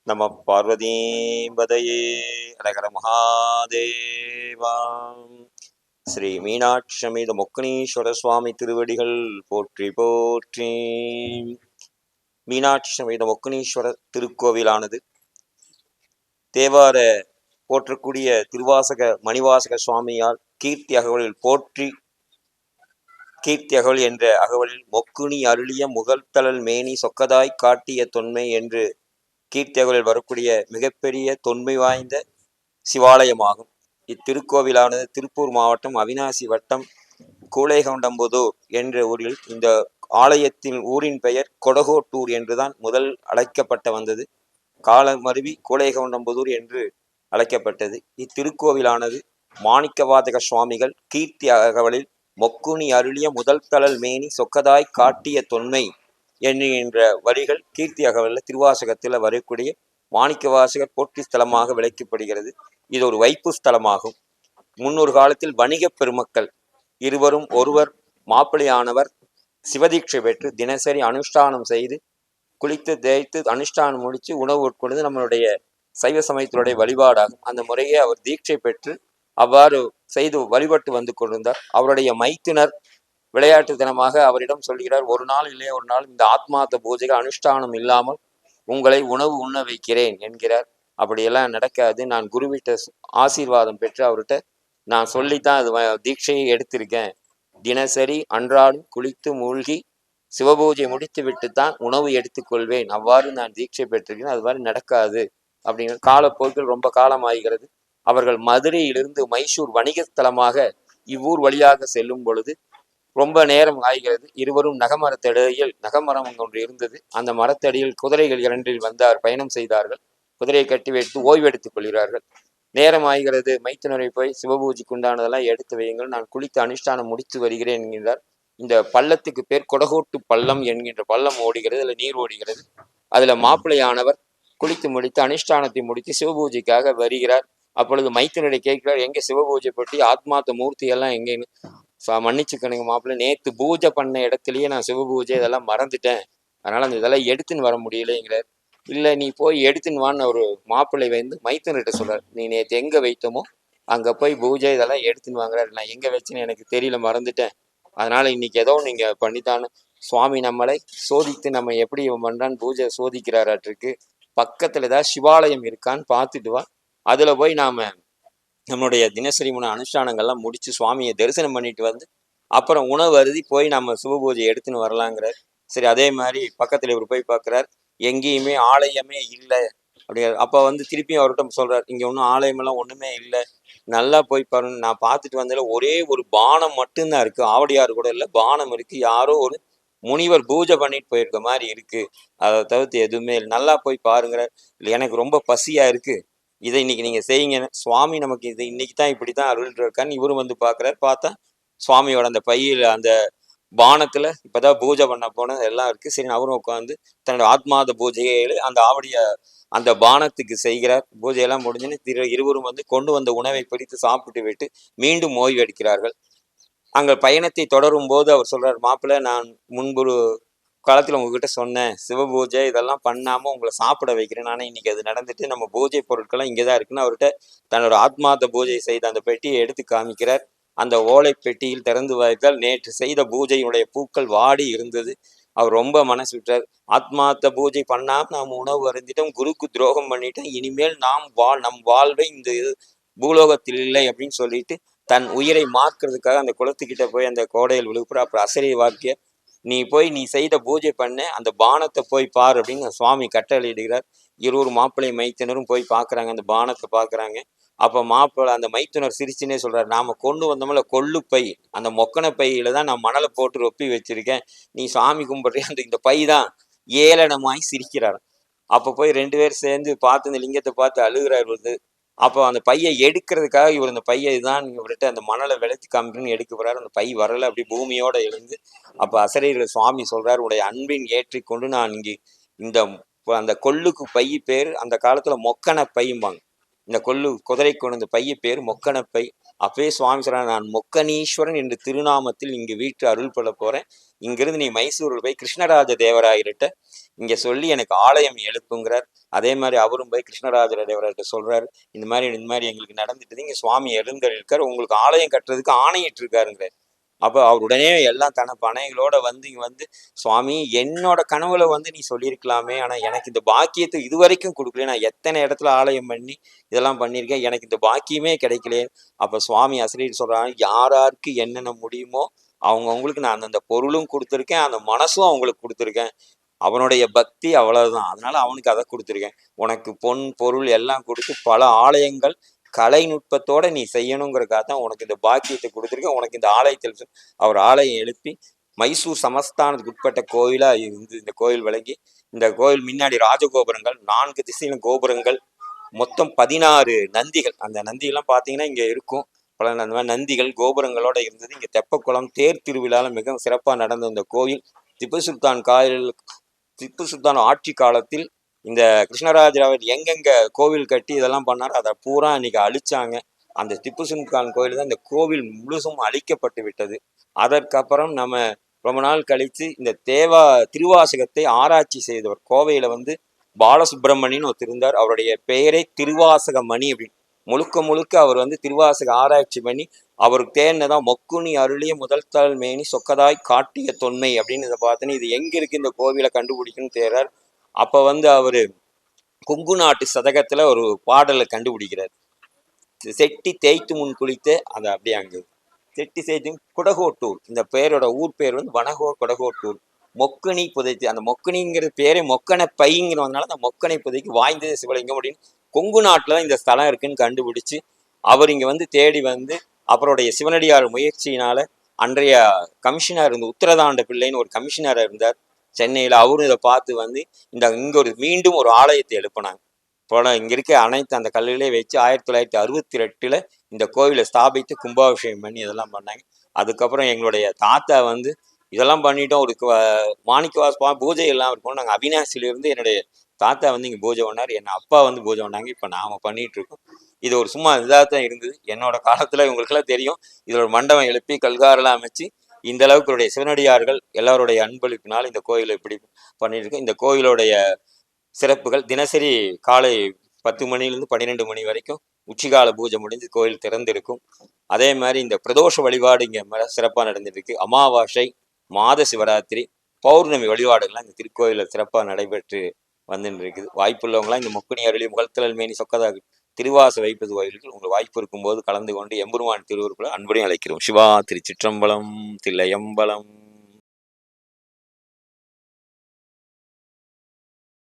நம பார்வதீபதையே ஹரஹர மகாதேவா. ஸ்ரீ மீனாட்சமித மொக்கணீஸ்வர சுவாமி திருவடிகள் போற்றி போற்றி. மீனாட்சி சமேத மொக்கணீஸ்வரர் திருக்கோவிலானது தேவார போற்றக்கூடிய திருவாசக மணிவாசக சுவாமியால் கீர்த்தி அகவலில் போற்றி கீர்த்தி அகவல் என்ற அகவலில் மொக்குனி அருளிய முகழ்த்தழல் மேனி சொக்கதாய் காட்டிய தொன்மை என்று கீர்த்தி அகவலில் வரக்கூடிய மிகப்பெரிய தொன்மை வாய்ந்த சிவாலயமாகும். இத்திருக்கோவிலானது திருப்பூர் மாவட்டம் அவிநாசி வட்டம் கூழைகவுண்டம்புதூர் என்ற ஊரில் இந்த ஆலயத்தின் ஊரின் பெயர் கொடகோட்டூர் என்றுதான் முதல் அழைக்கப்பட்ட வந்தது. காலமருவி கூழைகவுண்டம்புதூர் என்று அழைக்கப்பட்டது. இத்திருக்கோவிலானது மாணிக்கவாதக சுவாமிகள் கீர்த்தி அகவலில் மொக்குனி அருளிய முதல் தழல் மேனி சொக்கதாய் காட்டிய தொன்மை என்கின்ற வரிகள் கீர்த்தி அகவலில் திருவாசகத்தில் வரக்கூடிய மாணிக்கவாசகர் போற்றி ஸ்தலமாக விளக்கப்படுகிறது. இது ஒரு வைப்பு ஸ்தலமாகும். முன்னொரு காலத்தில் வணிக பெருமக்கள் இருவரும் ஒருவர் மாப்பிள்ளையானவர் சிவதீட்சை பெற்று தினசரி அனுஷ்டானம் செய்து குளித்து தேய்த்து அனுஷ்டானம் முடித்து உணவு உட்கொண்டு நம்மளுடைய சைவ சமயத்தினுடைய வழிபாடாகும். அந்த முறையே அவர் தீட்சை பெற்று அவ்வாறு செய்து வழிபட்டு வந்து கொண்டிருந்தார். அவருடைய மைத்துனர் விளையாட்டுத்தனமாக அவரிடம் சொல்கிறார், ஒரு நாள் இல்லையா ஒரு நாள் இந்த ஆத்மார்த்த பூஜைகள் அனுஷ்டானம் இல்லாமல் உங்களை உணவு உண்ண வைக்கிறேன் என்கிறார். அப்படியெல்லாம் நடக்காது, நான் குருவிட்ட ஆசீர்வாதம் பெற்று அவர்கிட்ட நான் சொல்லித்தான் அது தீட்சையை எடுத்திருக்கேன். தினசரி அன்றாடம் குளித்து மூழ்கி சிவபூஜை முடித்து விட்டுத்தான் உணவு எடுத்துக்கொள்வேன், அவ்வாறு நான் தீட்சை பெற்றிருக்கேன், அது மாதிரி நடக்காது அப்படிங்கிற காலப்போக்கில் ரொம்ப காலம் ஆகிறது. அவர்கள் மதுரையிலிருந்து மைசூர் வணிகஸ்தலமாக இவ்வூர் வழியாக செல்லும் பொழுது ரொம்ப நேரம் ஆகிறது. இருவரும் நகமரத்தடியில் நகமரம் ஒன்று இருந்தது. அந்த மரத்தடியில் குதிரைகள் இரண்டில் வந்தார், பயணம் செய்தார்கள். குதிரையை கட்டி வைத்து ஓய்வெடுத்துக் கொள்கிறார்கள். நேரம் ஆகிறது. மைத்துனரை போய் சிவபூஜைக்கு உண்டானதெல்லாம் எடுத்து வையுங்கள், நான் குளித்து அனுஷ்டானம் முடித்து வருகிறேன் என்கிறார். இந்த பள்ளத்துக்கு பேர் கொடகோட்டு பள்ளம் என்கின்ற பள்ளம் ஓடுகிறது, அதில் நீர் ஓடுகிறது. அதுல மாப்பிள்ளையானவர் குளித்து முடித்து அனுஷ்டானத்தை முடித்து சிவபூஜைக்காக வருகிறார். அப்பொழுது மைத்துனரை கேட்கிறார், எங்க சிவபூஜை பற்றி ஆத்மார்த்த மூர்த்தி எல்லாம் எங்கேன்னு. மன்னிச்சுக்கணுங்க மாப்பிள்ளை, நேற்று பூஜை பண்ண இடத்துலயே நான் சிவபூஜை இதெல்லாம் மறந்துட்டேன், அதனால அந்த இதெல்லாம் எடுத்துன்னு வர முடியலைங்கிறார். இல்லை நீ போய் எடுத்துன்னு வான்னு ஒரு மாப்பிள்ளை வந்து மைத்துனர்கிட்ட சொல்றார், நீ நேற்று எங்க வைத்தோமோ அங்க போய் பூஜை இதெல்லாம் எடுத்துன்னு வாங்குறாரு. நான் எங்க வச்சுன்னு எனக்கு தெரியல, மறந்துட்டேன், அதனால இன்னைக்கு ஏதோ நீங்க பண்ணித்தானு சுவாமி நம்மளை சோதித்து நம்ம எப்படி பண்றான்னு பூஜை சோதிக்கிறாராட்டிருக்கு. பக்கத்துல ஏதாவது சிவாலயம் இருக்கான்னு பார்த்துட்டு வா, அதுல போய் நாம நம்மளுடைய தினசரி அனுஷ்டானங்கள்லாம் முடிச்சு சுவாமியை தரிசனம் பண்ணிட்டு வந்து அப்புறம் உணவு அருதி போய் நம்ம சிவபூஜை எடுத்துன்னு வரலாங்கிறார். சரி, அதே மாதிரி பக்கத்துல இவர் போய் பார்க்குறார், எங்கேயுமே ஆலயமே இல்லை அப்படிங்கிற. அப்போ வந்து திருப்பியும் அவர்கிட்ட சொல்றார், இங்க ஒன்றும் ஆலயமெல்லாம் ஒண்ணுமே இல்லை, நல்லா போய் பாருங்க, நான் பார்த்துட்டு வந்ததுல ஒரே ஒரு பானம் மட்டும்தான் இருக்கு, ஆவடியாறு கூட இல்லை, பானம் இருக்கு, யாரோ ஒரு முனிவர் பூஜை பண்ணிட்டு போயிருக்க மாதிரி இருக்கு, அதை தவிர்த்து எதுவுமே இல்லை, நல்லா போய் பாருங்கிற. இல்லை எனக்கு ரொம்ப பசியா இருக்கு, இதை இன்னைக்கு நீங்க செய்யுங்க, சுவாமி நமக்கு இது இன்னைக்கு தான் இப்படித்தான் அருள் இருக்கான்னு இவரும் வந்து பாக்குறாரு. பார்த்தா சுவாமியோட அந்த பையில அந்த பானத்துல இப்பதான் பூஜை பண்ண போனது எல்லாம் இருக்கு. சரி, அவரும் உட்காந்து தன்னோட ஆத்மாத பூஜையை அந்த ஆவடிய அந்த பானத்துக்கு செய்கிறார். பூஜையெல்லாம் முடிஞ்சுன்னு இருவரும் வந்து கொண்டு வந்த உணவை பிடித்து சாப்பிட்டு விட்டு மீண்டும் ஓய்வு எடுக்கிறார்கள். அங்க பயணத்தை தொடரும் போது அவர் சொல்றார், மாப்பிள்ளை, நான் முன்பு காலத்துல உங்ககிட்ட சொன்னேன், சிவ பூஜை இதெல்லாம் பண்ணாம உங்களை சாப்பிட வைக்கிறேன், ஆனா இன்னைக்கு அது நடந்துட்டு நம்ம பூஜை பொருட்கள்லாம் இங்கதான் இருக்குன்னு அவர்கிட்ட தன்னோட ஆத்மார்த்த பூஜை செய்த அந்த பெட்டியை எடுத்து காமிக்கிறார். அந்த ஓலை பெட்டியில் திறந்து வைத்தால் நேற்று செய்த பூஜையுடைய பூக்கள் வாடி இருந்தது. அவர் ரொம்ப மனசு விட்டார். ஆத்மார்த்த பூஜை பண்ணாம நாம் உணவு அருந்திட்டோம், குருக்கு துரோகம் பண்ணிட்டோம், இனிமேல் நம் வாழ்வை இந்த பூலோகத்தில் இல்லை அப்படின்னு சொல்லிட்டு தன் உயிரை மாற்றுறதுக்காக அந்த குளத்துக்கிட்ட போய் அந்த கோடையில் விழுப்புற. அப்புறம் அசரி வாக்கிய, நீ செய்த பூஜை பண்ண அந்த பானத்தை போய் பார் அப்படின்னு சுவாமி கட்டளையிடுகிறார். இருவரு மாப்பிள்ளை மைத்தினரும் போய் பார்க்குறாங்க, அந்த பானத்தை பார்க்குறாங்க. அப்போ மாப்பிள்ளை அந்த மைத்துனர் சிரிச்சுன்னே சொல்றாரு, நாம கொண்டு வந்தோம்ல கொள்ளு பை, அந்த மொக்கனை பையில தான் நான் மணலை போட்டு ரொப்பி வச்சிருக்கேன், நீ சாமி கும்பிட்றே அந்த இந்த பை தான் ஏளனமாய் சிரிக்கிறார். அப்போ போய் ரெண்டு பேர் சேர்ந்து பார்த்து இந்த லிங்கத்தை பார்த்து அழுகிறார் வந்து. அப்போ அந்த பையை எடுக்கிறதுக்காக இவர் அந்த பையை தான் இவர்கிட்ட அந்த மணலை விளைச்சி காமிக்கணும்னு எடுக்க போறாரு. அந்த பை வரல, அப்படி பூமியோட எழுந்து. அப்போ அசரீர சுவாமி சொல்றாரு, உடைய அன்பின் ஏற்றிக்கொண்டு நான் இங்கே இந்த அந்த கொள்ளுக்கு பை பேர் அந்த காலத்துல மொக்கன பையும்பாங்க. இந்த குதிரை கொண்டு இந்த பைய பேர் மொக்கன பை. அப்பவே சுவாமி சொல்றாங்க, நான் மொக்கனீஸ்வரன் என்று திருநாமத்தில் இங்கு வீட்டு அருள் பண்ண போறேன். இங்கிருந்து நீ மைசூரில் போய் கிருஷ்ணராஜ தேவராயர்கிட்ட இங்க சொல்லி எனக்கு ஆலயம் எழுப்புங்கிறார். அதே மாதிரி அவரும் போய் கிருஷ்ணராஜ தேவராயர்கிட்ட சொல்றாரு, இந்த மாதிரி எங்களுக்கு நடந்துட்டு இங்க சுவாமி எழுந்தருளிருக்காரு, உங்களுக்கு ஆலயம் கட்டுறதுக்கு ஆணையிட்டு இருக்காருங்கிறார். அப்போ அவர் உடனே எல்லாம் தன பனைகளோட வந்து இங்க வந்து, சுவாமி என்னோட கனவுல வந்து நீ சொல்லியிருக்கலாமே, ஆனா எனக்கு இந்த பாக்கியத்தை இதுவரைக்கும் கொடுக்கல, நான் எத்தனை இடத்துல ஆலயம் பண்ணி இதெல்லாம் பண்ணியிருக்கேன், எனக்கு இந்த பாக்கியமே கிடைக்கலையே. அப்ப சுவாமி அசரீர் சொல்றாங்க, யாராருக்கு என்னென்ன முடியுமோ அவங்கவுங்களுக்கு நான் அந்த பொருளும் கொடுத்துருக்கேன், அந்த மனசும் அவங்களுக்கு கொடுத்துருக்கேன். அவனுடைய பக்தி அவ்வளவுதான், அதனால அவனுக்கு அதை கொடுத்துருக்கேன். உனக்கு பொன் பொருள் எல்லாம் கொடுத்து பல ஆலயங்கள் கலைநுட்பத்தோட நீ செய்யணுங்கிறதுக்காக தான் உனக்கு இந்த பாக்கியத்தை கொடுத்துருக்கேன். உனக்கு இந்த ஆலயத்தில் அவர் ஆலயம் எழுப்பி மைசூர் சமஸ்தானத்துக்கு உட்பட்ட கோயிலா இருந்து இந்த கோயில் விளங்கி, இந்த கோயில் முன்னாடி ராஜகோபுரங்கள், 4 திசையிலும் கோபுரங்கள், மொத்தம் 16 நந்திகள். அந்த நந்திகள்லாம் பார்த்தீங்கன்னா இங்க இருக்கும். பல அந்த மாதிரி நந்திகள் கோபுரங்களோட இருந்தது. இங்க தெப்பக்குளம் தேர் திருவிழால மிகவும் சிறப்பாக நடந்த இந்த கோயில் திப்பு சுல்தான் திப்பு சுல்தான் ஆட்சி காலத்தில் இந்த கிருஷ்ணராஜராவல் எங்கெங்க கோவில் கட்டி இதெல்லாம் பண்ணாரு, அதை பூரா இன்னைக்கு அழிச்சாங்க. அந்த திப்பு சுல்தான் கோயில் தான் இந்த கோவில் முழுசும் அழிக்கப்பட்டு விட்டது. அதற்கப்புறம் நம்ம ரொம்ப நாள் கழித்து இந்த திருவாசகத்தை ஆராய்ச்சி செய்தவர் கோவையில வந்து பாலசுப்பிரமணியன் ஒருத்தர் இருந்தார். அவருடைய பெயரே திருவாசக மணி அப்படின்னு. முழுக்க முழுக்க அவர் வந்து திருவாசக ஆராய்ச்சி பண்ணி அவருக்கு தேர்னதான் மொக்குனி அருளிய முதல் தாள் மேனி சொக்கதாய் காட்டிய தொன்மை அப்படின்னு இதை பார்த்தேன்னு, இது எங்க இருக்கு இந்த கோவிலை கண்டுபிடிக்கணும்னு தேர்றார். அப்ப வந்து அவரு கொங்கு நாட்டு சதகத்துல ஒரு பாடலை கண்டுபிடிக்கிறார். செட்டி தேய்த்து முன் குளித்து அதை அப்படியே அங்கு செட்டி தேய்த்து குடகோட்டூர், இந்த பேரோட ஊர் பேர் வந்து குடகோட்டூர். மொக்கணி புதைத்து, அந்த மொக்கணிங்கிற பேரே மொக்கனை பைங்கிறதுனால அந்த மொக்கனை புதைக்கு வாய்ந்தது சிவலிங்கம் அப்படின்னு கொங்கு நாட்டுல இந்த ஸ்தலம் இருக்குன்னு கண்டுபிடிச்சு அவர் இங்க வந்து தேடி வந்து அவருடைய சிவனடியார் முயற்சியினால அன்றைய கமிஷனர் இருந்த உத்தரதாண்ட பிள்ளைன்னு ஒரு கமிஷனர் இருந்தார் சென்னையில. அவரும் இதை பார்த்து வந்து இங்க மீண்டும் ஒரு ஆலயத்தை எழுப்பினாங்க. போல இங்க இருக்க அனைத்து அந்த கல்லுகளே வச்சு 1962 இந்த கோவிலை ஸ்தாபித்து கும்பாபிஷேகம் பண்ணி இதெல்லாம் பண்ணாங்க. அதுக்கப்புறம் எங்களுடைய தாத்தா வந்து இதெல்லாம் பண்ணிட்டோம், ஒரு மாணிக்கவாஸ் பூஜை எல்லாம் இருக்கும். நாங்கள் அவினாசிலிருந்து என்னுடைய தாத்தா வந்து இங்கே பூஜை பண்ணார், என் அப்பா வந்து பூஜை பண்ணாங்க. இப்போ நாம பண்ணிட்டு இருக்கோம். இது ஒரு சும்மா இதாக தான் இருந்தது. என்னோட காலத்துல இவங்களுக்கெல்லாம் தெரியும், இதோட மண்டபம் எழுப்பி கல்காரெல்லாம் அமைச்சு இந்த அளவுக்கு சிவனடியார்கள் எல்லாருடைய அன்பளிப்பினால் இந்த கோயிலை இப்படி பண்ணிட்டு இருக்கோம். இந்த கோயிலுடைய சிறப்புகள் தினசரி காலை 10 மணிலிருந்து 12 மணி வரைக்கும் உச்சிகால பூஜை முடிஞ்சு கோயில் திறந்திருக்கும். அதே மாதிரி இந்த பிரதோஷ வழிபாடு இங்க சிறப்பாக நடந்துட்டு இருக்கு. அமாவாசை, மாத சிவராத்திரி, பௌர்ணமி வழிபாடுகள்லாம் இந்த திருக்கோயிலில் சிறப்பாக நடைபெற்று வந்துட்டு இருக்குது. வாய்ப்புள்ளவங்களாம் இந்த முக்கணி அருளி முகல்தலல் மேனி சொக்கதாக திருவாச வைப்பது கோயில்கள் உங்களுக்கு வாய்ப்பு இருக்கும்போது கலந்து கொண்டு எம்பெருமான் திருவருக்குள்ள அன்புடையும் அழைக்கிறோம். சிவா திருச்சிற்றம்பலம் தில்லையம்பலம்.